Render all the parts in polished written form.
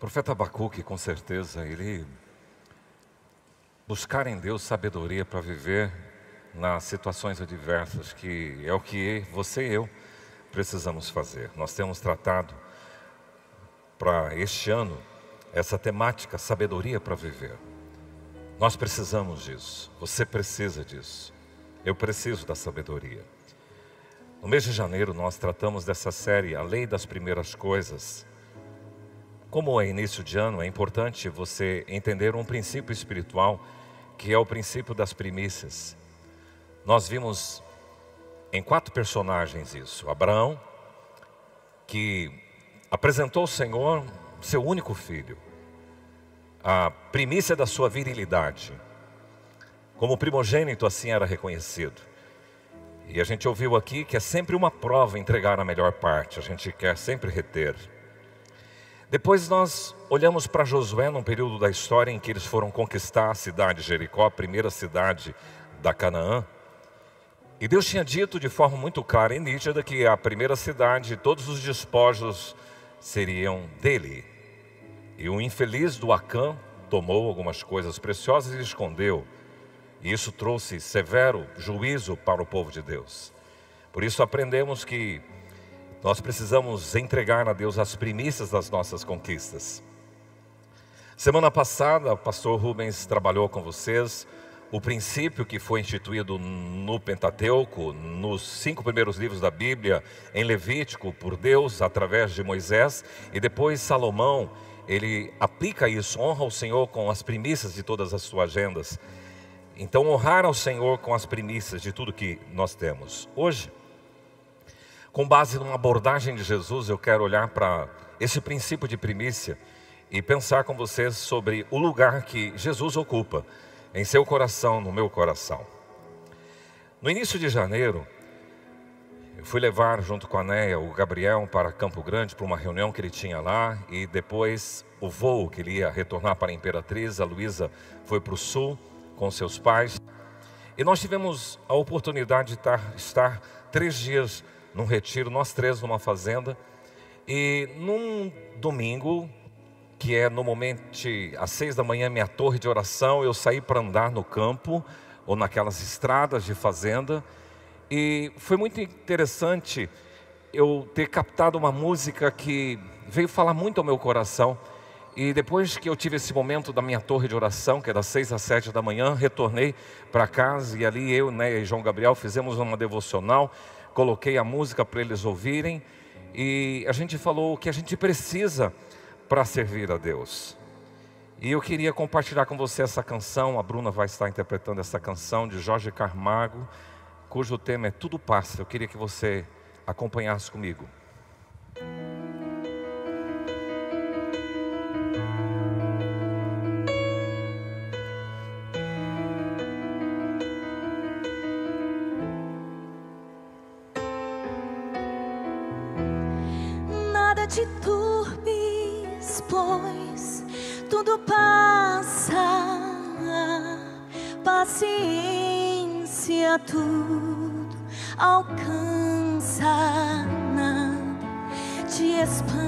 profeta Abacuque, com certeza, ele buscar em Deus sabedoria para viver nas situações adversas, que é o que você e eu precisamos fazer. Nós temos tratado para este ano essa temática, sabedoria para viver. Nós precisamos disso, você precisa disso, eu preciso da sabedoria. No mês de janeiro nós tratamos dessa série, A Lei das Primeiras Coisas. Como é início de ano, é importante você entender um princípio espiritual, que é o princípio das primícias. Nós vimos em 4 personagens isso. Abraão, que apresentou ao Senhor seu único filho, a primícia da sua virilidade. Como primogênito, assim era reconhecido. E a gente ouviu aqui que é sempre uma prova entregar a melhor parte, a gente quer sempre reter. Depois nós olhamos para Josué num período da história em que eles foram conquistar a cidade de Jericó, a primeira cidade da Canaã. E Deus tinha dito de forma muito clara e nítida que a primeira cidade, todos os despojos seriam dele. E o infeliz do Acã tomou algumas coisas preciosas e escondeu. E isso trouxe severo juízo para o povo de Deus. Por isso aprendemos que nós precisamos entregar a Deus as primícias das nossas conquistas. Semana passada, o pastor Rubens trabalhou com vocês o princípio que foi instituído no Pentateuco, nos 5 primeiros livros da Bíblia, em Levítico, por Deus, através de Moisés. E depois Salomão, ele aplica isso, honra o Senhor com as primícias de todas as suas agendas. Então, honrar ao Senhor com as primícias de tudo que nós temos. Hoje, com base numa abordagem de Jesus, eu quero olhar para esse princípio de primícia e pensar com vocês sobre o lugar que Jesus ocupa em seu coração, no meu coração. No início de janeiro, eu fui levar junto com a Néia o Gabriel para Campo Grande, para uma reunião que ele tinha lá, e depois o voo que ele ia retornar para a Imperatriz. A Luísa foi para o sul com seus pais, e nós tivemos a oportunidade de estar 3 dias num retiro, nós 3 numa fazenda. E num domingo, que é normalmente às 6 da manhã, minha torre de oração, eu saí para andar no campo, ou naquelas estradas de fazenda, e foi muito interessante eu ter captado uma música que veio falar muito ao meu coração. E depois que eu tive esse momento da minha torre de oração, que é das 6 às 7 da manhã, retornei para casa, e ali eu, e João Gabriel fizemos uma devocional, coloquei a música para eles ouvirem, e a gente falou o que a gente precisa para servir a Deus. E eu queria compartilhar com você essa canção. A Bruna vai estar interpretando essa canção de Jorge Camargo, cujo tema é Tudo Passa. Eu queria que você acompanhasse comigo. Nada te turbes, pois tudo passa. Paciência tudo alcança, nada te espante.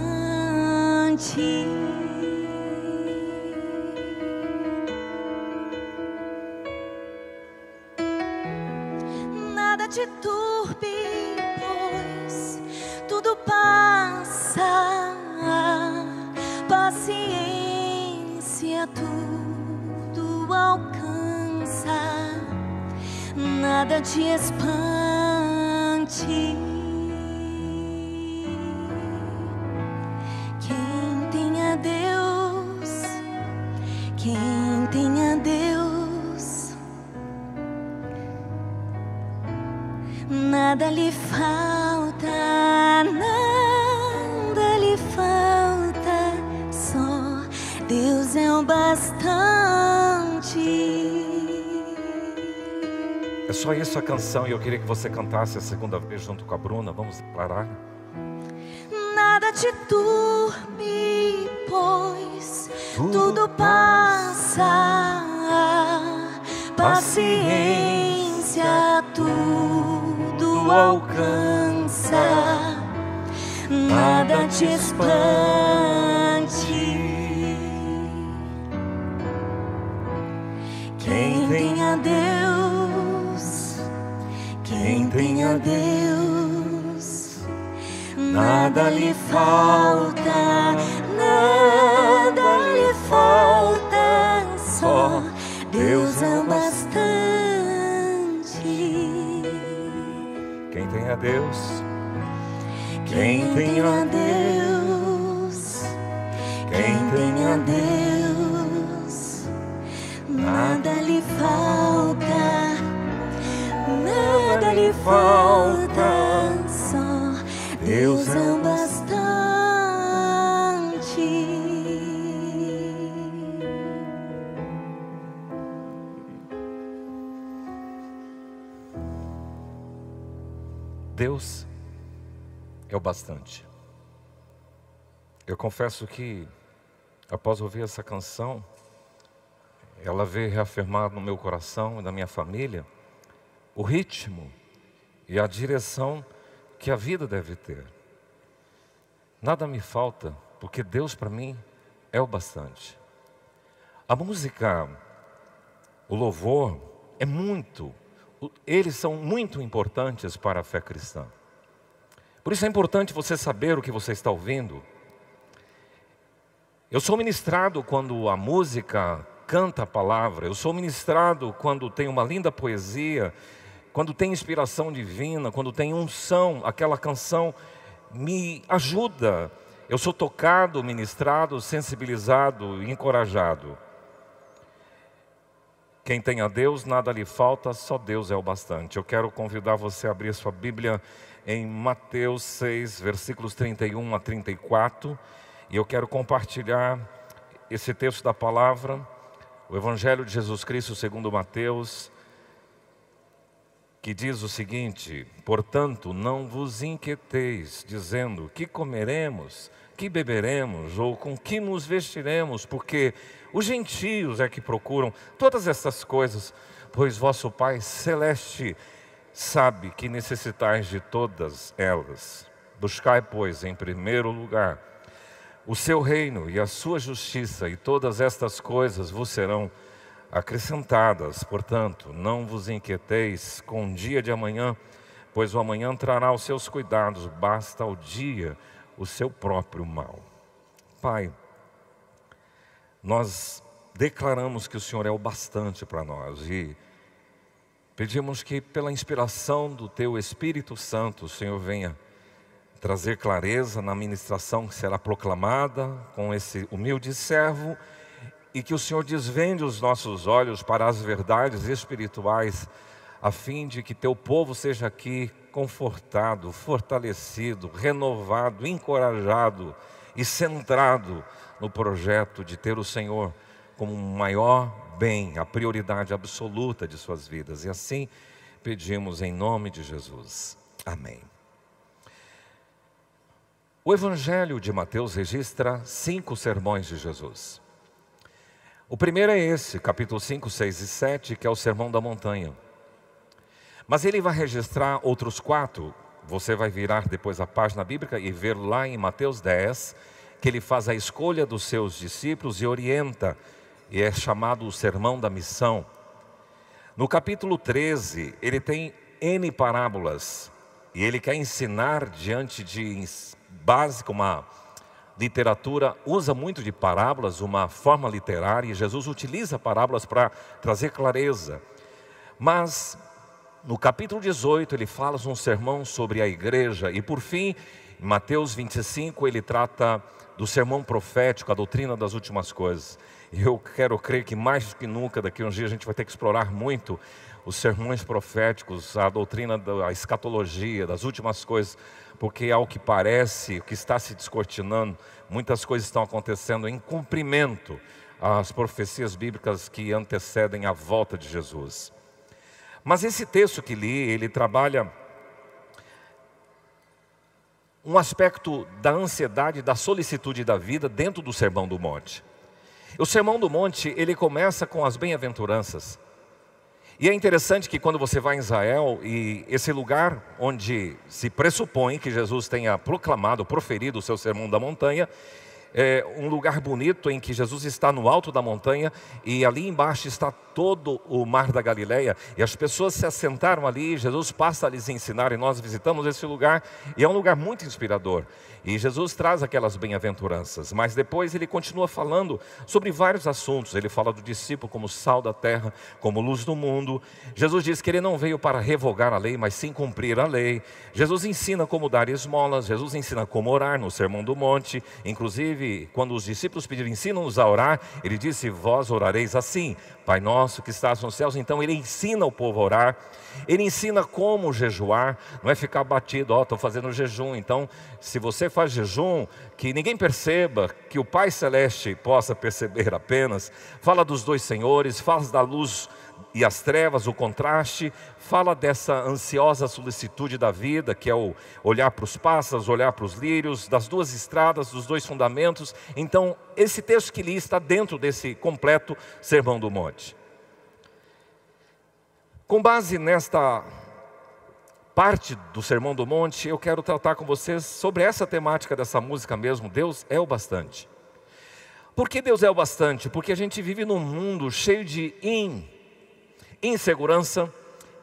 Nada te turbe, pois tudo passa. Paciência tudo alcança, nada te espante. Quem tem a Deus, quem tem a Deus, nada lhe falta, nada lhe falta, só Deus é o bastante. É só isso a canção, e eu queria que você cantasse a segunda vez junto com a Bruna. Vamos declarar. Nada te turbe, pois tudo passa. Paciência tudo alcança, nada te espante. a Deus, quem tem a Deus, nada lhe falta, nada lhe falta, só Deus é o bastante. Quem tem a Deus, quem tem a Deus, quem tem a Deus, nada lhe falta, nada lhe falta, só Deus é o bastante. Deus é o bastante. Eu confesso que, após ouvir essa canção, ela veio reafirmar no meu coração e na minha família o ritmo e a direção que a vida deve ter. Nada me falta, porque Deus para mim é o bastante. A música, o louvor, eles são muito importantes para a fé cristã. Por isso é importante você saber o que você está ouvindo. Eu sou ministrado quando a música canta a palavra. Eu sou ministrado quando tem uma linda poesia, quando tem inspiração divina, quando tem unção. Aquela canção me ajuda. Eu sou tocado, ministrado, sensibilizado e encorajado. Quem tem a Deus, nada lhe falta, só Deus é o bastante. Eu quero convidar você a abrir sua Bíblia em Mateus 6, versículos 31 a 34. E eu quero compartilhar esse texto da palavra, o Evangelho de Jesus Cristo segundo Mateus, que diz o seguinte: portanto, não vos inquieteis, dizendo, que comeremos, que beberemos, ou com que nos vestiremos, porque os gentios é que procuram todas essas coisas, pois vosso Pai Celeste sabe que necessitais de todas elas. Buscai, pois, em primeiro lugar o seu reino e a sua justiça, e todas estas coisas vos serão acrescentadas. Portanto, não vos inquieteis com o dia de amanhã, pois o amanhã trará os seus cuidados, basta ao dia o seu próprio mal. Pai, nós declaramos que o Senhor é o bastante para nós e pedimos que pela inspiração do Teu Espírito Santo o Senhor venha trazer clareza na ministração que será proclamada com esse humilde servo, e que o Senhor desvende os nossos olhos para as verdades espirituais, a fim de que Teu povo seja aqui confortado, fortalecido, renovado, encorajado e centrado no projeto de ter o Senhor como o maior bem, a prioridade absoluta de suas vidas. E assim pedimos em nome de Jesus. Amém. O Evangelho de Mateus registra 5 sermões de Jesus. O primeiro é esse, capítulo 5, 6 e 7, que é o Sermão da Montanha. Mas ele vai registrar outros 4. Você vai virar depois a página bíblica e ver lá em Mateus 10, que ele faz a escolha dos seus discípulos e orienta, e é chamado o Sermão da Missão. No capítulo 13, ele tem N parábolas, e ele quer ensinar diante de básica, uma literatura, usa muito de parábolas, uma forma literária, e Jesus utiliza parábolas para trazer clareza. Mas no capítulo 18 ele fala um sermão sobre a igreja, e por fim, em Mateus 25, ele trata do sermão profético, a doutrina das últimas coisas. E eu quero crer que mais do que nunca, daqui a uns dias a gente vai ter que explorar muito os sermões proféticos, a doutrina da escatologia, das últimas coisas, porque ao que parece, o que está se descortinando, muitas coisas estão acontecendo em cumprimento às profecias bíblicas que antecedem a volta de Jesus. Mas esse texto que li, ele trabalha um aspecto da ansiedade, da solicitude da vida dentro do Sermão do Monte. O Sermão do Monte, ele começa com as bem-aventuranças. E é interessante que quando você vai em Israel, e esse lugar onde se pressupõe que Jesus tenha proclamado, proferido o seu Sermão da Montanha, um lugar bonito em que Jesus está no alto da montanha e ali embaixo está todo o mar da Galileia e as pessoas se assentaram ali, Jesus passa a lhes ensinar e nós visitamos esse lugar e é um lugar muito inspirador. E Jesus traz aquelas bem-aventuranças, mas depois ele continua falando sobre vários assuntos. Ele fala do discípulo como sal da terra, como luz do mundo. Jesus diz que ele não veio para revogar a lei, mas sim cumprir a lei. Jesus ensina como dar esmolas, Jesus ensina como orar no Sermão do Monte. Inclusive, quando os discípulos pediram, ensina-nos a orar, ele disse, vós orareis assim, Pai nosso que estás nos céus. Então ele ensina o povo a orar. Ele ensina como jejuar, não é ficar batido, estou fazendo jejum. Então, se você faz jejum, que ninguém perceba, que o Pai Celeste possa perceber apenas. Fala dos dois senhores, fala da luz e as trevas, o contraste. Fala dessa ansiosa solicitude da vida, que é o olhar para os pássaros, olhar para os lírios, das duas estradas, dos dois fundamentos. Então, esse texto que li está dentro desse completo Sermão do Monte. Com base nesta parte do Sermão do Monte, eu quero tratar com vocês sobre essa temática dessa música mesmo, Deus é o bastante. Por que Deus é o bastante? Porque a gente vive num mundo cheio de insegurança,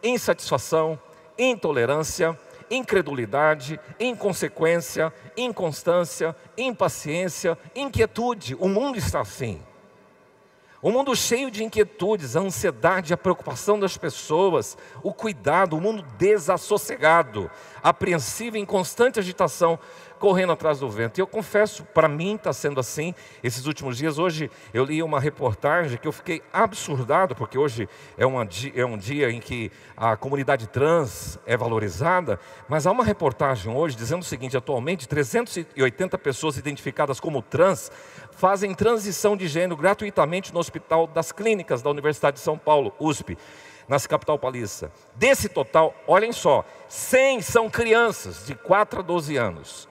insatisfação, intolerância, incredulidade, inconsequência, inconstância, impaciência, inquietude. O mundo está assim. Um mundo cheio de inquietudes, a ansiedade, a preocupação das pessoas, o cuidado, o mundo desassossegado, apreensivo, em constante agitação, correndo atrás do vento. E eu confesso, para mim está sendo assim esses últimos dias. Hoje eu li uma reportagem que eu fiquei absurdado, porque hoje é um dia em que a comunidade trans é valorizada, mas há uma reportagem hoje dizendo o seguinte, atualmente 380 pessoas identificadas como trans fazem transição de gênero gratuitamente no Hospital das Clínicas da Universidade de São Paulo, USP, na capital paulista. Desse total, olhem só, 100 são crianças de 4 a 12 anos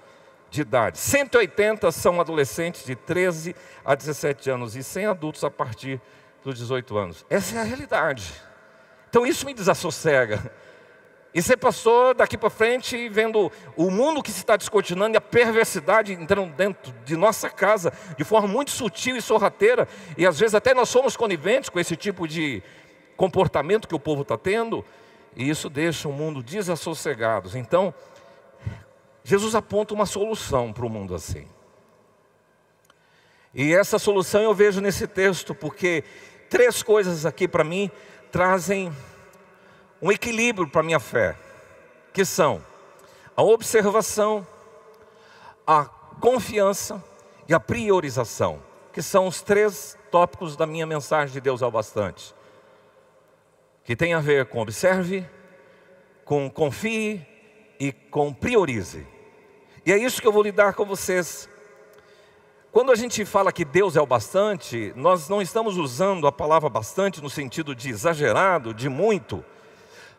de idade, 180 são adolescentes de 13 a 17 anos e 100 adultos a partir dos 18 anos. Essa é a realidade. Então isso me desassossega. E você passou daqui para frente vendo o mundo que se está descortinando e a perversidade entrando dentro de nossa casa de forma muito sutil e sorrateira. E às vezes até nós somos coniventes com esse tipo de comportamento que o povo está tendo. E isso deixa o mundo desassossegado. Então, Jesus aponta uma solução para o mundo assim. E essa solução eu vejo nesse texto, porque 3 coisas aqui para mim trazem um equilíbrio para a minha fé, que são a observação, a confiança e a priorização, que são os 3 tópicos da minha mensagem de Deus é o bastante, que tem a ver com observe, com confie e com priorize. E é isso que eu vou lidar com vocês. Quando a gente fala que Deus é o bastante, nós não estamos usando a palavra bastante no sentido de exagerado, de muito,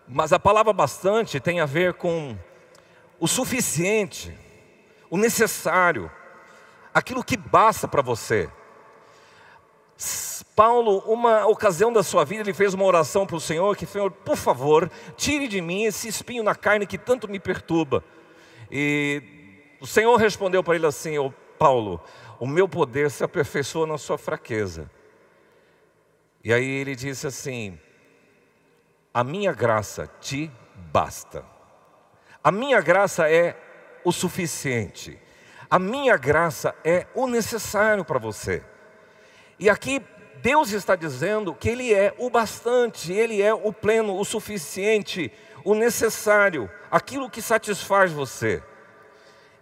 mas a palavra bastante tem a ver com o suficiente, o necessário, aquilo que basta para você. Paulo, uma ocasião da sua vida, ele fez uma oração para o Senhor, que Senhor, por favor, tire de mim esse espinho na carne que tanto me perturba. E o Senhor respondeu para ele assim, Paulo, o meu poder se aperfeiçoa na sua fraqueza. E aí ele disse assim, a minha graça te basta. A minha graça é o suficiente. A minha graça é o necessário para você. E aqui Deus está dizendo que Ele é o bastante, Ele é o pleno, o suficiente, o necessário, aquilo que satisfaz você.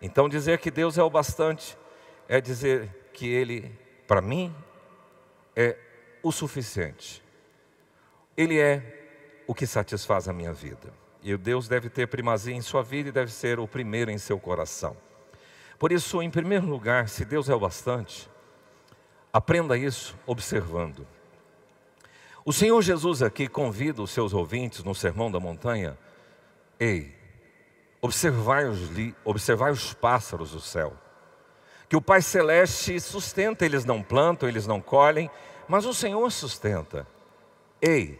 Então dizer que Deus é o bastante é dizer que Ele, para mim, é o suficiente. Ele é o que satisfaz a minha vida. E o Deus deve ter primazia em sua vida e deve ser o primeiro em seu coração. Por isso, em primeiro lugar, se Deus é o bastante, aprenda isso observando. O Senhor Jesus aqui convida os seus ouvintes no Sermão da Montanha, ei, observai os pássaros do céu, que o Pai Celeste sustenta, eles não plantam, eles não colhem, mas o Senhor sustenta. Ei,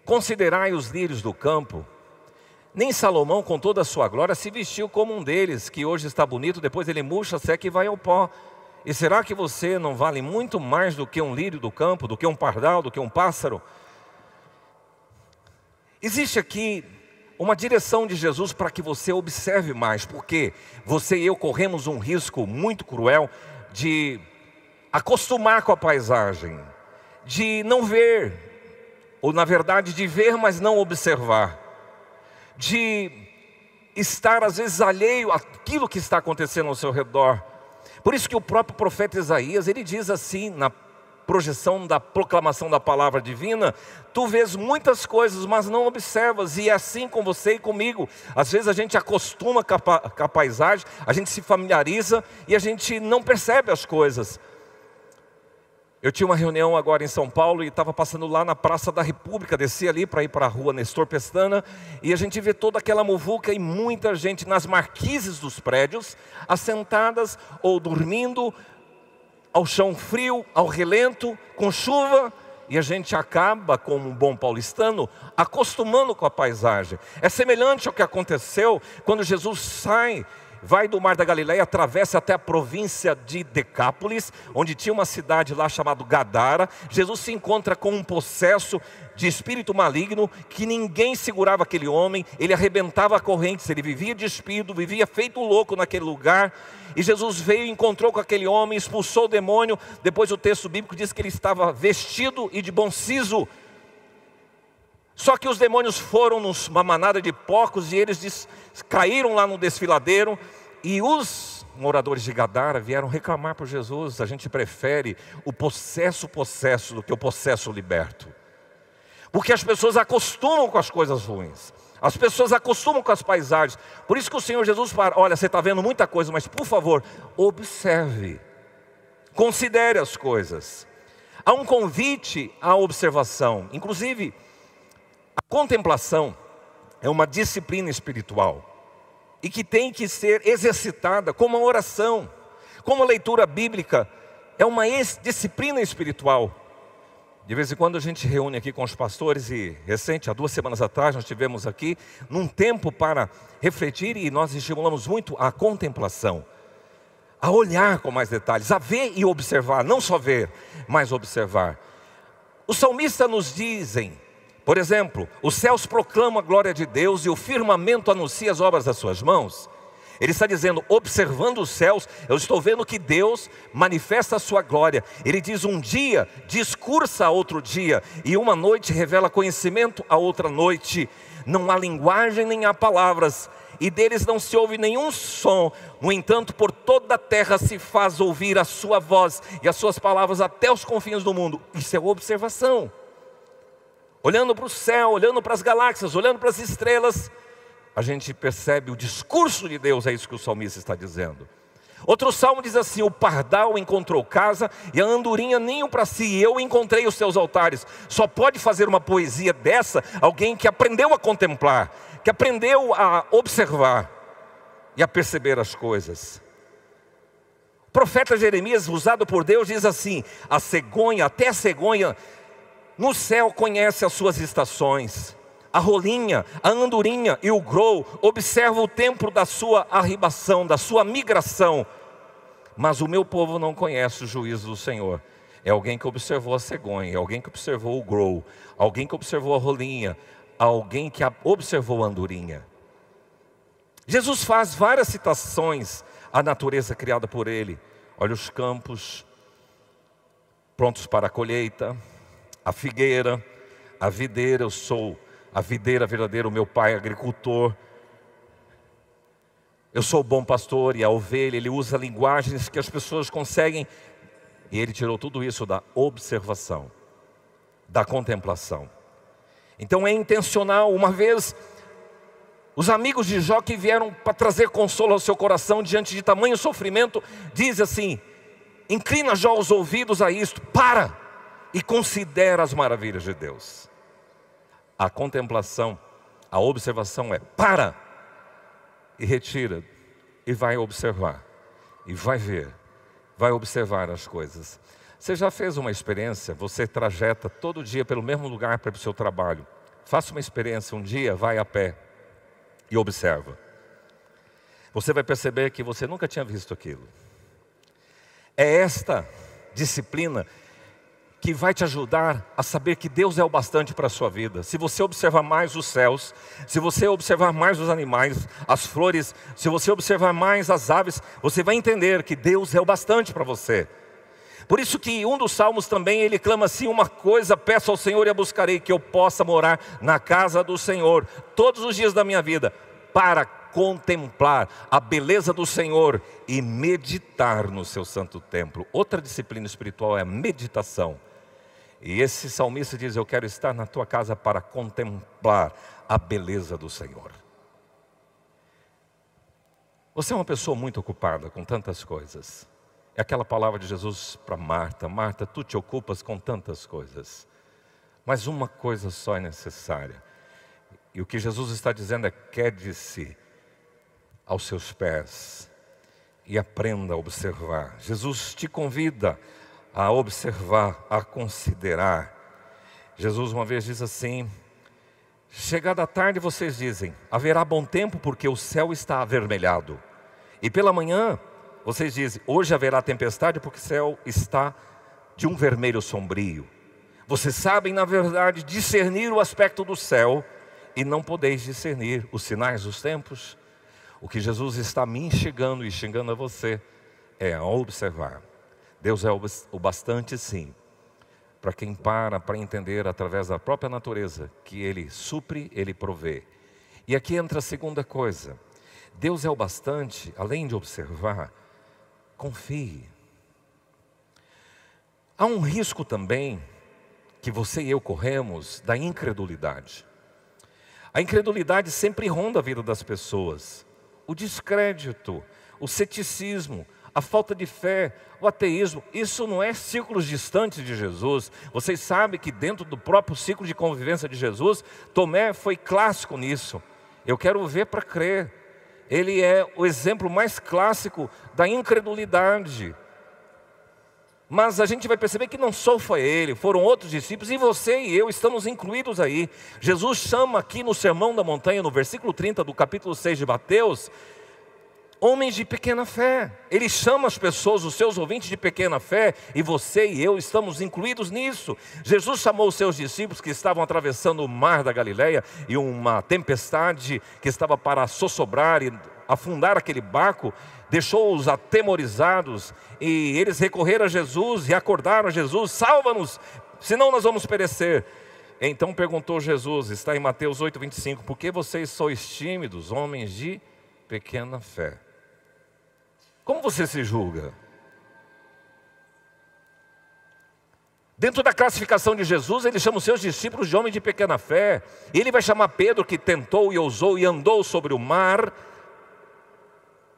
considerai os lírios do campo, nem Salomão com toda a sua glória se vestiu como um deles, que hoje está bonito, depois ele murcha, seca e vai ao pó. E será que você não vale muito mais do que um lírio do campo, do que um pardal, do que um pássaro? Existe aqui uma direção de Jesus para que você observe mais, porque você e eu corremos um risco muito cruel de acostumar com a paisagem, de não ver, ou na verdade de ver, mas não observar, de estar às vezes alheio àquilo que está acontecendo ao seu redor. Por isso que o próprio profeta Isaías, ele diz assim, na projeção da proclamação da palavra divina: tu vês muitas coisas, mas não observas. E é assim com você e comigo. Às vezes a gente acostuma com a paisagem, a gente se familiariza e a gente não percebe as coisas. Eu tinha uma reunião agora em São Paulo e estava passando lá na Praça da República, desci ali para ir para a rua Nestor Pestana, e a gente vê toda aquela muvuca e muita gente nas marquises dos prédios, assentadas ou dormindo, ao chão frio, ao relento, com chuva, e a gente acaba, como um bom paulistano, acostumando com a paisagem. É semelhante ao que aconteceu quando Jesus vai do Mar da Galileia, atravessa até a província de Decápolis, onde tinha uma cidade lá chamada Gadara. Jesus se encontra com um possesso de espírito maligno, que ninguém segurava aquele homem, ele arrebentava correntes, ele vivia despido, vivia feito louco naquele lugar. E Jesus veio e encontrou com aquele homem, expulsou o demônio. Depois o texto bíblico diz que ele estava vestido e de bom siso. Só que os demônios foram numa manada de porcos e eles caíram lá no desfiladeiro. E os moradores de Gadara vieram reclamar por Jesus. A gente prefere o possesso do que o possesso liberto. Porque as pessoas acostumam com as coisas ruins. As pessoas acostumam com as paisagens. Por isso que o Senhor Jesus fala: olha, você está vendo muita coisa, mas por favor, observe. Considere as coisas. Há um convite à observação. Inclusive, a contemplação é uma disciplina espiritual e que tem que ser exercitada como uma oração, como a leitura bíblica. É uma disciplina espiritual. De vez em quando a gente reúne aqui com os pastores e há 2 semanas atrás nós tivemos aqui num tempo para refletir e nós estimulamos muito a contemplação, a olhar com mais detalhes, a ver e observar, não só ver, mas observar. Os salmistas nos dizem, por exemplo, os céus proclamam a glória de Deus e o firmamento anuncia as obras das suas mãos. Ele está dizendo, observando os céus, eu estou vendo que Deus manifesta a sua glória. Ele diz, um dia discursa a outro dia, e uma noite revela conhecimento a outra noite. Não há linguagem nem há palavras, e deles não se ouve nenhum som. No entanto, por toda a terra se faz ouvir a sua voz e as suas palavras até os confins do mundo. Isso é observação. Olhando para o céu, olhando para as galáxias, olhando para as estrelas, a gente percebe o discurso de Deus. É isso que o salmista está dizendo. Outro salmo diz assim, o pardal encontrou casa e a andorinha ninho para si, e eu encontrei os seus altares. Só pode fazer uma poesia dessa alguém que aprendeu a contemplar, que aprendeu a observar e a perceber as coisas. O profeta Jeremias, usado por Deus, diz assim, a cegonha, até a cegonha no céu conhece as suas estações. A rolinha, a andorinha e o grou observam o tempo da sua arribação, da sua migração. Mas o meu povo não conhece o juízo do Senhor. É alguém que observou a cegonha, é alguém que observou o grou, alguém que observou a rolinha, alguém que observou a andorinha. Jesus faz várias citações à natureza criada por Ele. Olha os campos prontos para a colheita, a figueira, a videira, eu sou a videira verdadeira, o meu pai é agricultor. Eu sou o bom pastor e a ovelha. Ele usa linguagens que as pessoas conseguem. E ele tirou tudo isso da observação, da contemplação. Então é intencional. Uma vez, os amigos de Jó que vieram para trazer consolo ao seu coração diante de tamanho sofrimento, diz assim, inclina Jó os ouvidos a isto, para e considera as maravilhas de Deus. A contemplação, a observação é para e retira e vai observar e vai ver, vai observar as coisas. Você já fez uma experiência? Você trajeta todo dia pelo mesmo lugar para ir para o seu trabalho. Faça uma experiência, um dia vai a pé e observa. Você vai perceber que você nunca tinha visto aquilo. É esta disciplina que vai te ajudar a saber que Deus é o bastante para a sua vida. Se você observar mais os céus, se você observar mais os animais, as flores, se você observar mais as aves, você vai entender que Deus é o bastante para você. Por isso que um dos salmos também, ele clama assim: uma coisa peço ao Senhor e a buscarei, que eu possa morar na casa do Senhor todos os dias da minha vida, para contemplar a beleza do Senhor e meditar no seu santo templo. Outra disciplina espiritual é a meditação. E esse salmista diz: eu quero estar na tua casa para contemplar a beleza do Senhor. Você é uma pessoa muito ocupada com tantas coisas. É aquela palavra de Jesus para Marta: Marta, tu te ocupas com tantas coisas, mas uma coisa só é necessária. E o que Jesus está dizendo é: quede-se aos seus pés e aprenda a observar. Jesus te convida a observar, a considerar. Jesus uma vez diz assim: chegada a tarde vocês dizem, haverá bom tempo porque o céu está avermelhado. E pela manhã vocês dizem, hoje haverá tempestade porque o céu está de um vermelho sombrio. Vocês sabem, na verdade, discernir o aspecto do céu e não podeis discernir os sinais dos tempos. O que Jesus está me enxergando e enxergando a você é a observar. Deus é o bastante, sim, para quem para entender através da própria natureza que Ele supre, Ele provê. E aqui entra a segunda coisa: Deus é o bastante, além de observar, confie. Há um risco também que você e eu corremos da incredulidade. A incredulidade sempre ronda a vida das pessoas. O descrédito, o ceticismo, a falta de fé, o ateísmo, isso não é círculos distantes de Jesus. Vocês sabem que dentro do próprio ciclo de convivência de Jesus, Tomé foi clássico nisso. Eu quero ver para crer. Ele é o exemplo mais clássico da incredulidade. Mas a gente vai perceber que não só foi ele, foram outros discípulos, e você e eu estamos incluídos aí. Jesus chama aqui no Sermão da Montanha, no versículo 30 do capítulo 6 de Mateus, homens de pequena fé. Ele chama as pessoas, os seus ouvintes, de pequena fé, e você e eu estamos incluídos nisso. Jesus chamou os seus discípulos que estavam atravessando o mar da Galileia, e uma tempestade que estava para assosobrar e afundar aquele barco, deixou-os atemorizados, e eles recorreram a Jesus e acordaram a Jesus: salva-nos, senão nós vamos perecer. Então perguntou Jesus, está em Mateus 8:25, por que vocês sois tímidos, homens de pequena fé? Como você se julga? Dentro da classificação de Jesus, ele chama os seus discípulos de homens de pequena fé. E ele vai chamar Pedro, que tentou e ousou e andou sobre o mar,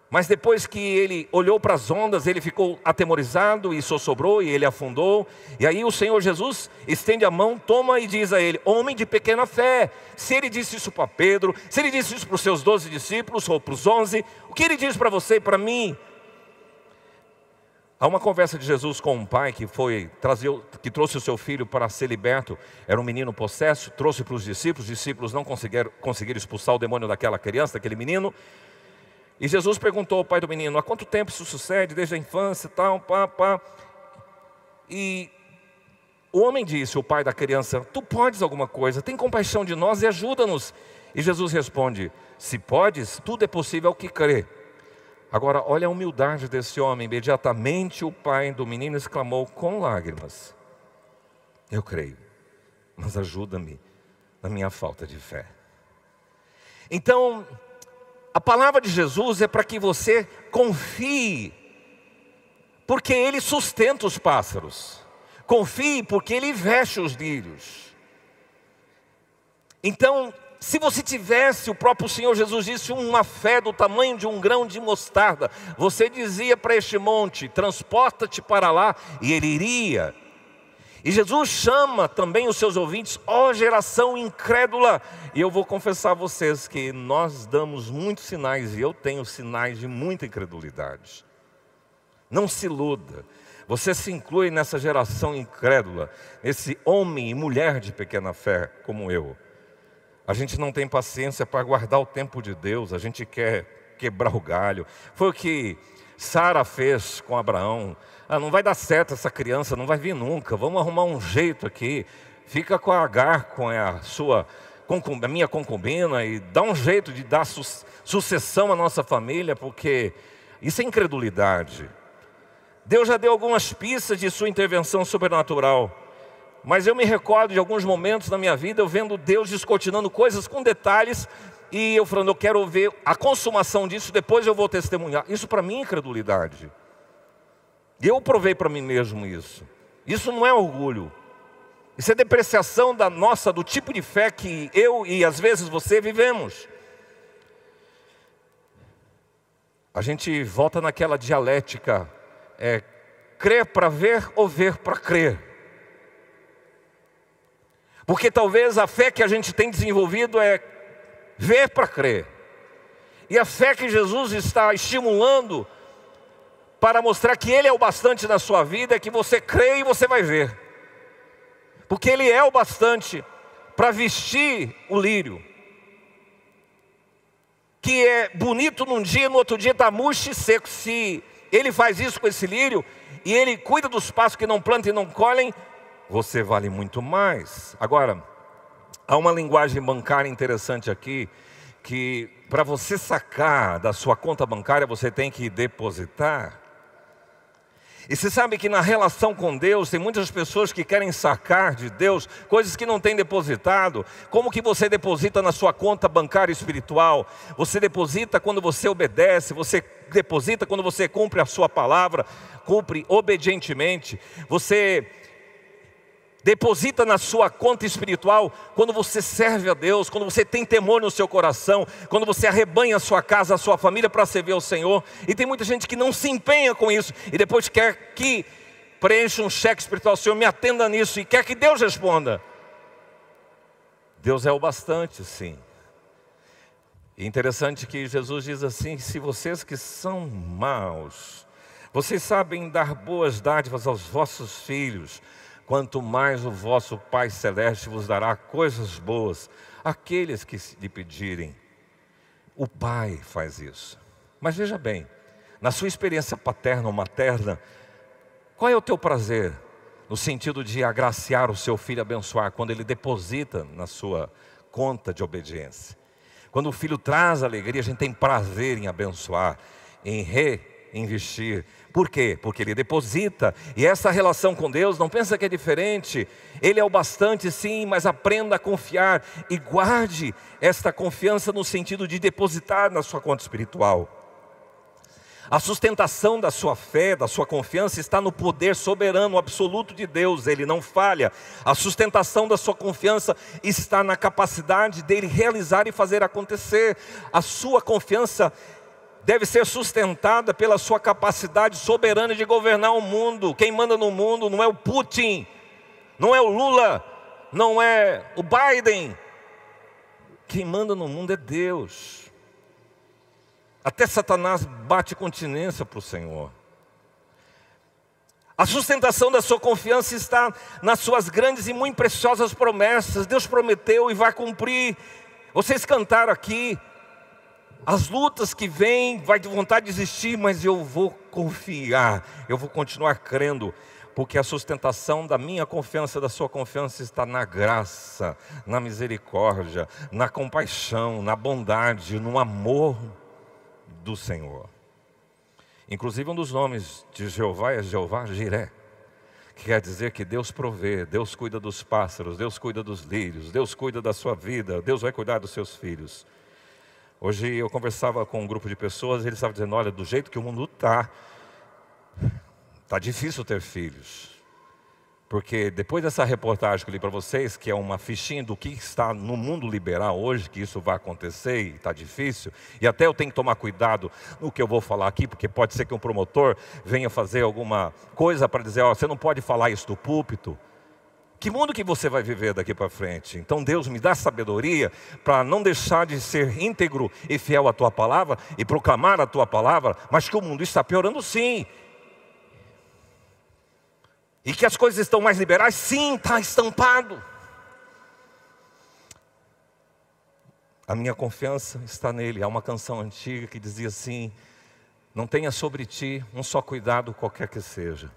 mas depois que ele olhou para as ondas, ele ficou atemorizado e sossobrou e ele afundou. E aí o Senhor Jesus estende a mão, toma e diz a ele: homem de pequena fé. Se ele disse isso para Pedro, se ele disse isso para os seus 12 discípulos ou para os 11, o que ele diz para você e para mim? Há uma conversa de Jesus com um pai que trouxe o seu filho para ser liberto. Era um menino possesso, trouxe para os discípulos não conseguiram expulsar o demônio daquela criança, daquele menino. E Jesus perguntou ao pai do menino: há quanto tempo isso sucede? Desde a infância e tal, E o homem disse, o pai da criança: tu podes alguma coisa, tem compaixão de nós e ajuda-nos. E Jesus responde: se podes, tudo é possível ao que crê. Agora, olha a humildade desse homem. Imediatamente o pai do menino exclamou com lágrimas: eu creio, mas ajuda-me na minha falta de fé. Então, a palavra de Jesus é para que você confie, porque Ele sustenta os pássaros. Confie, porque Ele veste os lírios. Então, se você tivesse, o próprio Senhor Jesus disse, uma fé do tamanho de um grão de mostarda, você dizia para este monte: transporta-te para lá, e ele iria. E Jesus chama também os seus ouvintes: ó geração incrédula. E eu vou confessar a vocês que nós damos muitos sinais, e eu tenho sinais de muita incredulidade. Não se iluda, você se inclui nessa geração incrédula, esse homem e mulher de pequena fé como eu. A gente não tem paciência para guardar o tempo de Deus, a gente quer quebrar o galho. Foi o que Sara fez com Abraão. Não vai dar certo essa criança, não vai vir nunca, vamos arrumar um jeito aqui. Fica com a Agar, com a minha concubina, e dá um jeito de dar sucessão à nossa família, porque isso é incredulidade. Deus já deu algumas pistas de sua intervenção sobrenatural, mas eu me recordo de alguns momentos na minha vida, eu vendo Deus descortinando coisas com detalhes, e eu falando, eu quero ver a consumação disso, depois eu vou testemunhar. Isso para mim é incredulidade. E eu provei para mim mesmo isso. Isso não é orgulho. Isso é depreciação do tipo de fé que eu e às vezes você vivemos. A gente volta naquela dialética, crer para ver ou ver para crer. Porque talvez a fé que a gente tem desenvolvido é ver para crer. E a fé que Jesus está estimulando para mostrar que Ele é o bastante na sua vida é que você crê e você vai ver. Porque Ele é o bastante para vestir o lírio, que é bonito num dia, no outro dia está murcho e seco. Se Ele faz isso com esse lírio, e Ele cuida dos passos que não plantam e não colhem, você vale muito mais. Agora, há uma linguagem bancária interessante aqui, que para você sacar da sua conta bancária, você tem que depositar. E você sabe que na relação com Deus, tem muitas pessoas que querem sacar de Deus coisas que não têm depositado. Como que você deposita na sua conta bancária espiritual? Você deposita quando você obedece, você deposita quando você cumpre a sua palavra, cumpre obedientemente. Você deposita na sua conta espiritual quando você serve a Deus, quando você tem temor no seu coração, quando você arrebanha a sua casa, a sua família para servir ao Senhor. E tem muita gente que não se empenha com isso e depois quer que preencha um cheque espiritual, Senhor, me atenda nisso, e quer que Deus responda. Deus é o bastante, sim. E interessante que Jesus diz assim: se vocês que são maus, vocês sabem dar boas dádivas aos vossos filhos, quanto mais o vosso Pai Celeste vos dará coisas boas àqueles que lhe pedirem. O Pai faz isso. Mas veja bem, na sua experiência paterna ou materna, qual é o teu prazer? No sentido de agraciar o seu filho, abençoar, quando ele deposita na sua conta de obediência. Quando o filho traz alegria, a gente tem prazer em abençoar, em reinvestir. Por quê? Porque ele deposita. E essa relação com Deus, não pensa que é diferente. Ele é o bastante, sim, mas aprenda a confiar e guarde esta confiança no sentido de depositar na sua conta espiritual. A sustentação da sua fé, da sua confiança, está no poder soberano absoluto de Deus. Ele não falha. A sustentação da sua confiança está na capacidade dele realizar e fazer acontecer. A sua confiança deve ser sustentada pela sua capacidade soberana de governar o mundo. Quem manda no mundo não é o Putin, não é o Lula, não é o Biden. Quem manda no mundo é Deus. Até Satanás bate continência para o Senhor. A sustentação da sua confiança está nas suas grandes e muito preciosas promessas. Deus prometeu e vai cumprir. Vocês cantaram aqui. As lutas que vêm, vai de vontade de desistir, mas eu vou confiar, eu vou continuar crendo, porque a sustentação da minha confiança, da sua confiança, está na graça, na misericórdia, na compaixão, na bondade, no amor do Senhor. Inclusive um dos nomes de Jeová é Jeová Jiré, que quer dizer que Deus provê, Deus cuida dos pássaros, Deus cuida dos lírios, Deus cuida da sua vida, Deus vai cuidar dos seus filhos. Hoje eu conversava com um grupo de pessoas e eles estavam dizendo, olha, do jeito que o mundo está difícil ter filhos. Porque depois dessa reportagem que eu li para vocês, que é uma fichinha do que está no mundo liberal hoje, que isso vai acontecer e está difícil, e até eu tenho que tomar cuidado no que eu vou falar aqui, porque pode ser que um promotor venha fazer alguma coisa para dizer, ó, você não pode falar isso do púlpito. Que mundo que você vai viver daqui para frente? Então Deus me dá sabedoria para não deixar de ser íntegro e fiel à tua palavra e proclamar a tua palavra, mas que o mundo está piorando, sim. E que as coisas estão mais liberais, sim, está estampado. A minha confiança está nele. Há uma canção antiga que dizia assim: Não tenha sobre ti um só cuidado qualquer que seja,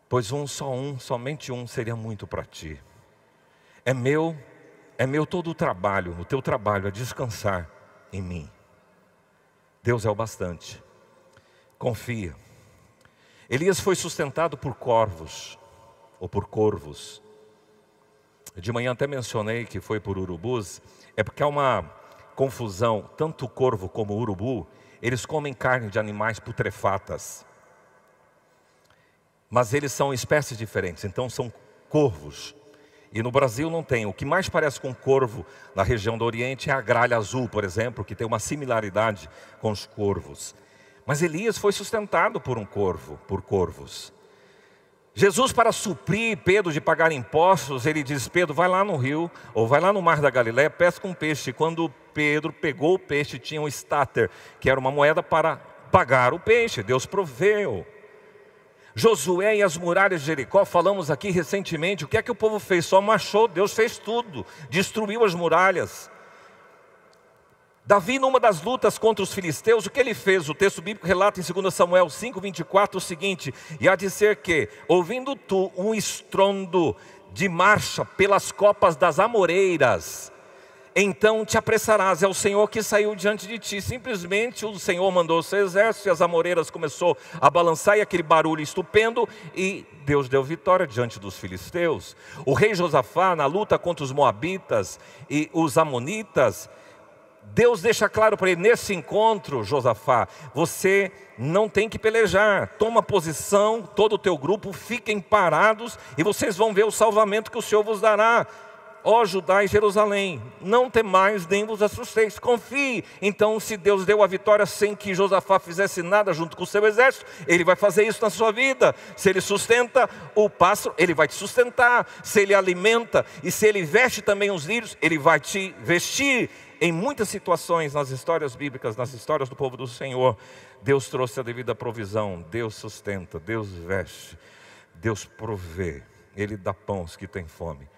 pois somente um seria muito para ti. É meu todo o trabalho, o teu trabalho é descansar em mim. Deus é o bastante. Confia. Elias foi sustentado por corvos, ou por corvos. De manhã até mencionei que foi por urubus, é porque há uma confusão, tanto o corvo como o urubu, eles comem carne de animais putrefatas. Mas eles são espécies diferentes, então são corvos. E no Brasil não tem. O que mais parece com corvo na região do Oriente é a gralha azul, por exemplo, que tem uma similaridade com os corvos. Mas Elias foi sustentado por um corvo, por corvos. Jesus, para suprir Pedro de pagar impostos, ele diz: Pedro, vai lá no rio, ou vai lá no mar da Galileia, pesca um peixe. E quando Pedro pegou o peixe, tinha um estáter, que era uma moeda para pagar o peixe. Deus proveu. Josué e as muralhas de Jericó, falamos aqui recentemente, o que é que o povo fez? Só marchou, Deus fez tudo, destruiu as muralhas. Davi, numa das lutas contra os filisteus, o que ele fez? O texto bíblico relata em 2 Samuel 5:24 o seguinte: e há de ser que, ouvindo tu um estrondo de marcha pelas copas das amoreiras, então te apressarás, é o Senhor que saiu diante de ti. Simplesmente o Senhor mandou o seu exército e as amoreiras começou a balançar e aquele barulho estupendo, e Deus deu vitória diante dos filisteus. O rei Josafá, na luta contra os moabitas e os amonitas, Deus deixa claro para ele: nesse encontro, Josafá, você não tem que pelejar, toma posição, todo o teu grupo, fiquem parados e vocês vão ver o salvamento que o Senhor vos dará. Ó Judá e Jerusalém, não temais nem vos assusteis, confie. Então, se Deus deu a vitória sem que Josafá fizesse nada junto com o seu exército, Ele vai fazer isso na sua vida. Se Ele sustenta o pássaro, Ele vai te sustentar. Se Ele alimenta e se Ele veste também os lírios, Ele vai te vestir. Em muitas situações, nas histórias bíblicas, nas histórias do povo do Senhor, Deus trouxe a devida provisão, Deus sustenta, Deus veste, Deus provê, Ele dá pão aos que têm fome.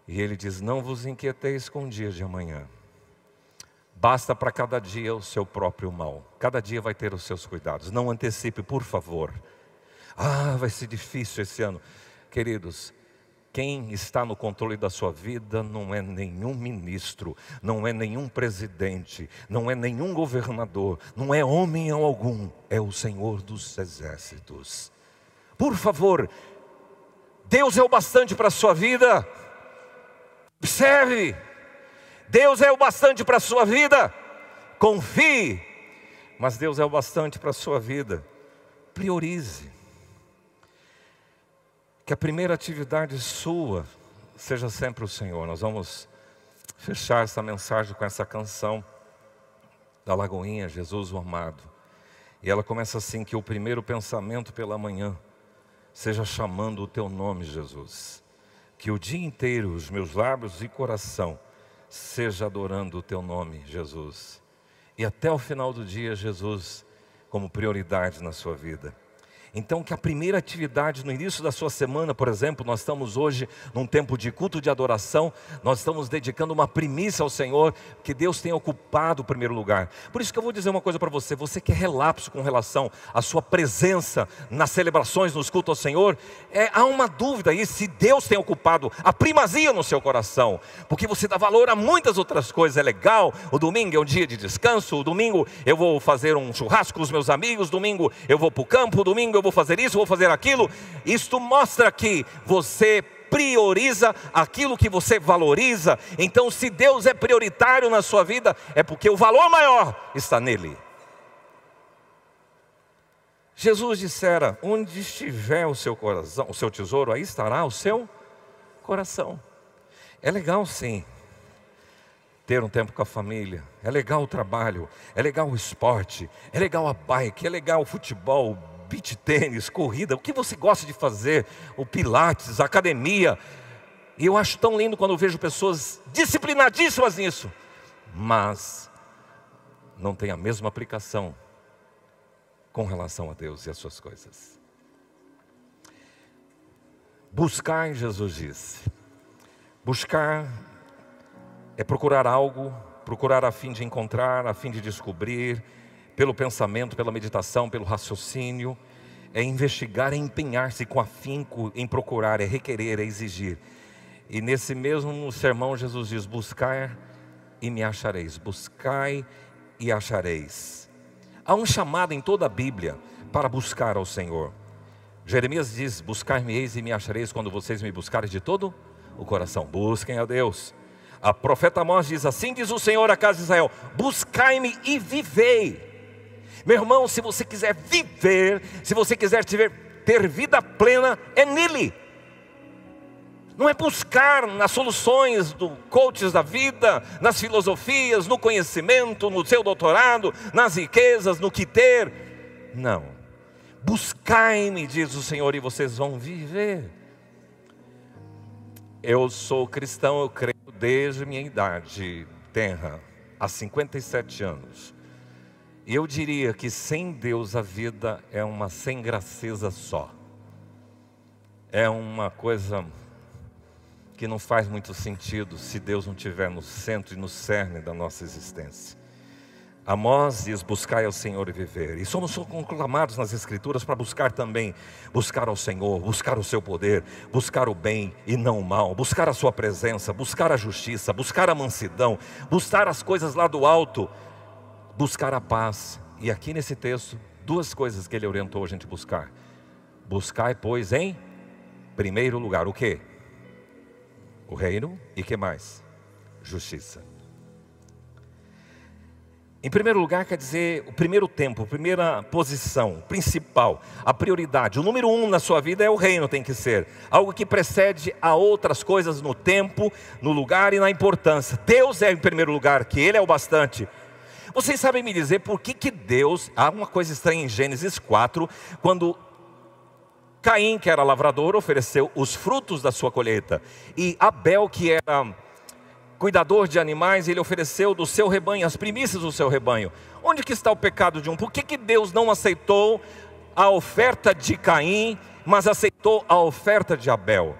E Ele diz: não vos inquieteis com o dia de amanhã, basta para cada dia o seu próprio mal. Cada dia vai ter os seus cuidados, não antecipe, por favor. Vai ser difícil esse ano. Queridos, quem está no controle da sua vida não é nenhum ministro, não é nenhum presidente, não é nenhum governador, não é homem algum, é o Senhor dos exércitos. Por favor, Deus é o bastante para a sua vida. Observe, Deus é o bastante para a sua vida. Confie, mas Deus é o bastante para a sua vida. Priorize. Que a primeira atividade sua seja sempre o Senhor. Nós vamos fechar essa mensagem com essa canção da Lagoinha, Jesus o Amado. E ela começa assim: que o primeiro pensamento pela manhã seja chamando o teu nome, Jesus. Que o dia inteiro os meus lábios e coração seja adorando o teu nome, Jesus. E até o final do dia, Jesus como prioridade na sua vida. Então, que a primeira atividade no início da sua semana, por exemplo, nós estamos hoje num tempo de culto de adoração, nós estamos dedicando uma primícia ao Senhor, que Deus tenha ocupado o primeiro lugar. Por isso que eu vou dizer uma coisa para você: você que é relapso com relação à sua presença nas celebrações, nos cultos ao Senhor, há uma dúvida aí se Deus tem ocupado a primazia no seu coração, porque você dá valor a muitas outras coisas. É legal, o domingo é um dia de descanso, o domingo eu vou fazer um churrasco com os meus amigos, domingo eu vou para o campo, domingo eu vou fazer isso, vou fazer aquilo. Isto mostra que você prioriza aquilo que você valoriza. Então, se Deus é prioritário na sua vida, é porque o valor maior está nele. Jesus dissera: onde estiver o seu coração, o seu tesouro, aí estará o seu coração. É legal sim ter um tempo com a família, é legal o trabalho, é legal o esporte, é legal a bike, é legal o futebol, beach tênis, corrida, o que você gosta de fazer, o pilates, a academia. E eu acho tão lindo quando eu vejo pessoas disciplinadíssimas nisso, mas não tem a mesma aplicação com relação a Deus e as suas coisas. Buscar, Jesus disse. Buscar é procurar algo, procurar a fim de encontrar, a fim de descobrir, pelo pensamento, pela meditação, pelo raciocínio. É investigar, é empenhar-se com afinco em procurar, é requerer, é exigir. E nesse mesmo sermão Jesus diz: buscar e me achareis, buscai e achareis. Há um chamado em toda a Bíblia para buscar ao Senhor. Jeremias diz: buscar-me-eis e me achareis quando vocês me buscarem de todo o coração. Busquem a Deus. A profeta Amós diz: assim diz o Senhor à casa de Israel: buscai-me e vivei. Meu irmão, se você quiser viver, se você quiser ter vida plena, é nele. Não é buscar nas soluções do coaches da vida, nas filosofias, no conhecimento, no seu doutorado, nas riquezas, no que ter. Não. Buscai-me, diz o Senhor, e vocês vão viver. Eu sou cristão, eu creio desde minha idade tenra, há 57 anos. E eu diria que sem Deus a vida é uma sem graceza só. É uma coisa que não faz muito sentido se Deus não estiver no centro e no cerne da nossa existência. Amós diz: buscai ao Senhor e viver. E somos conclamados nas Escrituras para buscar também, buscar ao Senhor, buscar o seu poder, buscar o bem e não o mal, buscar a sua presença, buscar a justiça, buscar a mansidão, buscar as coisas lá do alto, buscar a paz. E aqui nesse texto, duas coisas que ele orientou a gente buscar. Buscai, pois, em primeiro lugar, o quê? O reino. E que mais? Justiça. Em primeiro lugar quer dizer o primeiro tempo, a primeira posição, principal, a prioridade. O número 1 na sua vida é o reino, tem que ser algo que precede a outras coisas no tempo, no lugar e na importância. Deus é em primeiro lugar, que Ele é o bastante. Vocês sabem me dizer por que Deus... Há uma coisa estranha em Gênesis 4, quando Caim, que era lavrador, ofereceu os frutos da sua colheita, e Abel, que era cuidador de animais, ele ofereceu do seu rebanho, as primícias do seu rebanho. Onde que está o pecado de um? Por que Deus não aceitou a oferta de Caim, mas aceitou a oferta de Abel?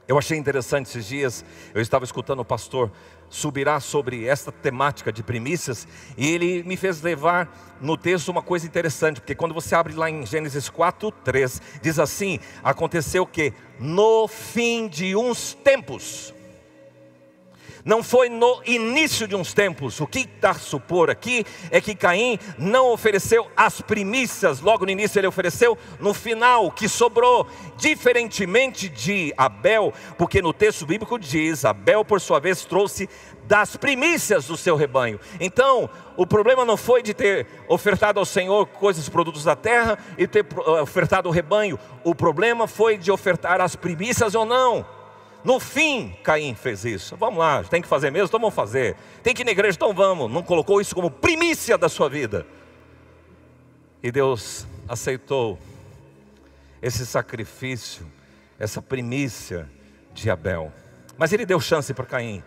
Eu achei interessante esses dias, eu estava escutando o pastor Subirá sobre esta temática de primícias, e ele me fez levar no texto uma coisa interessante, porque quando você abre lá em Gênesis 4:3, diz assim: aconteceu que no fim de uns tempos, não foi no início de uns tempos. O que está a supor aqui é que Caim não ofereceu as primícias logo no início, ele ofereceu no final, que sobrou, diferentemente de Abel, porque no texto bíblico diz: Abel por sua vez trouxe das primícias do seu rebanho. Então o problema não foi de ter ofertado ao Senhor coisas, produtos da terra, e ter ofertado o rebanho. O problema foi de ofertar as primícias ou não. No fim, Caim fez isso. Vamos lá, tem que fazer mesmo? Então vamos fazer. Tem que ir na igreja? Então vamos. Não colocou isso como primícia da sua vida. E Deus aceitou esse sacrifício, essa primícia de Abel. Mas Ele deu chance para Caim.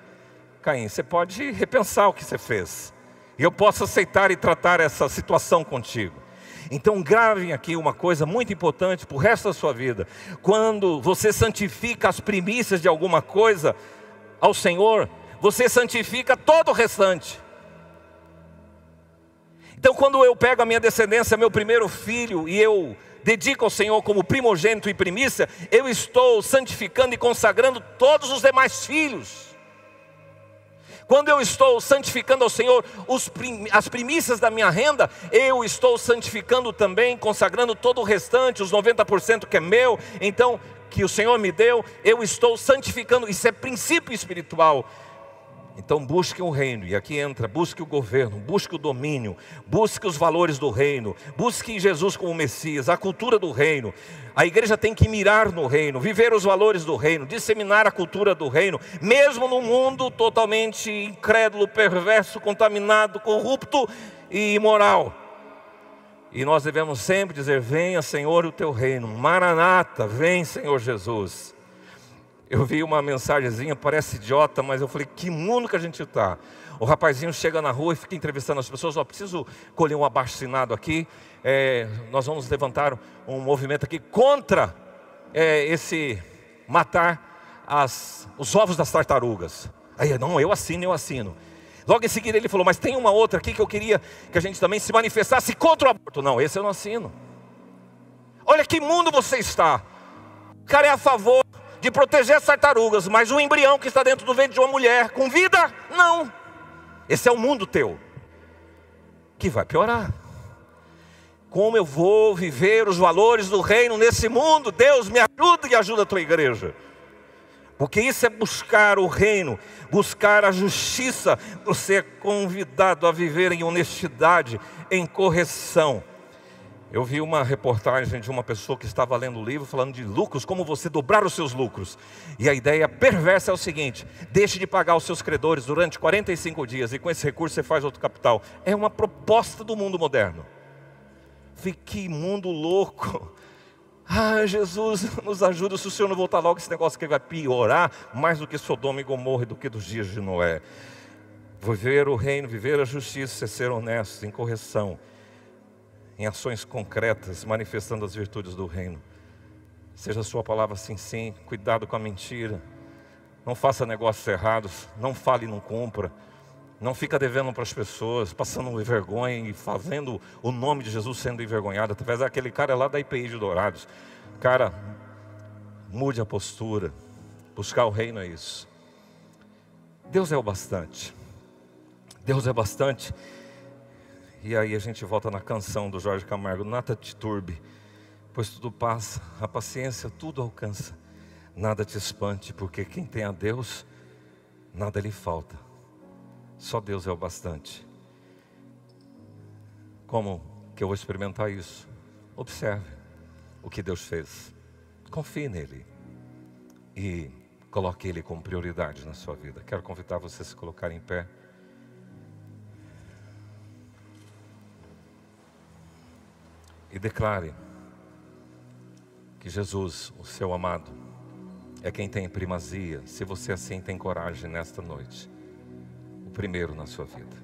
Caim, você pode repensar o que você fez, e eu posso aceitar e tratar essa situação contigo. Então gravem aqui uma coisa muito importante para o resto da sua vida. Quando você santifica as primícias de alguma coisa ao Senhor, você santifica todo o restante. Então quando eu pego a minha descendência, meu primeiro filho, e eu dedico ao Senhor como primogênito e primícia, eu estou santificando e consagrando todos os demais filhos. Quando eu estou santificando ao Senhor as primícias da minha renda, eu estou santificando também, consagrando todo o restante, os 90% que é meu, então, que o Senhor me deu, eu estou santificando. Isso é princípio espiritual. Então busque o reino, e aqui entra: busque o governo, busque o domínio, busque os valores do reino, busque Jesus como Messias, a cultura do reino. A igreja tem que mirar no reino, viver os valores do reino, disseminar a cultura do reino, mesmo num mundo totalmente incrédulo, perverso, contaminado, corrupto e imoral. E nós devemos sempre dizer: venha, Senhor, o teu reino. Maranata, vem, Senhor Jesus. Eu vi uma mensagenzinha, parece idiota, mas eu falei: que mundo que a gente está. O rapazinho chega na rua e fica entrevistando as pessoas: ó, preciso colher um abaixo-assinado aqui, nós vamos levantar um movimento aqui contra esse matar os ovos das tartarugas. Aí, não, eu assino. Logo em seguida ele falou, mas tem uma outra aqui que eu queria que a gente também se manifestasse contra o aborto. Não, esse eu não assino. Olha que mundo você está. O cara é a favor de proteger as tartarugas, mas o embrião que está dentro do ventre de uma mulher com vida, não. Esse é o mundo teu, que vai piorar. Como eu vou viver os valores do reino nesse mundo? Deus me ajuda e ajuda a tua igreja. Porque isso é buscar o reino, buscar a justiça. Você é convidado a viver em honestidade, em correção. Eu vi uma reportagem de uma pessoa que estava lendo o livro falando de lucros, como você dobrar os seus lucros. E a ideia perversa é o seguinte: deixe de pagar os seus credores durante 45 dias e com esse recurso você faz outro capital. É uma proposta do mundo moderno. Que mundo louco. Ah, Jesus, nos ajuda, se o Senhor não voltar logo, esse negócio aqui vai piorar mais do que Sodoma e Gomorra e do que dos dias de Noé. Viver o reino, viver a justiça, é ser honesto, em correção, em ações concretas, manifestando as virtudes do reino. Seja a sua palavra sim, sim, cuidado com a mentira. Não faça negócios errados, não fale e não cumpra. Não fica devendo para as pessoas, passando vergonha e fazendo o nome de Jesus sendo envergonhado. Através daquele cara lá da IPI de Dourados. Cara, mude a postura. Buscar o reino é isso. Deus é o bastante. Deus é bastante. E aí a gente volta na canção do Jorge Camargo. Nada te turbe, pois tudo passa. A paciência tudo alcança. Nada te espante, porque quem tem a Deus, nada lhe falta. Só Deus é o bastante. Como que eu vou experimentar isso? Observe o que Deus fez. Confie nele. E coloque ele como prioridade na sua vida. Quero convidar você a se colocar em pé. E declare que Jesus, o seu amado, é quem tem primazia. Se você assim tem coragem nesta noite. O primeiro na sua vida.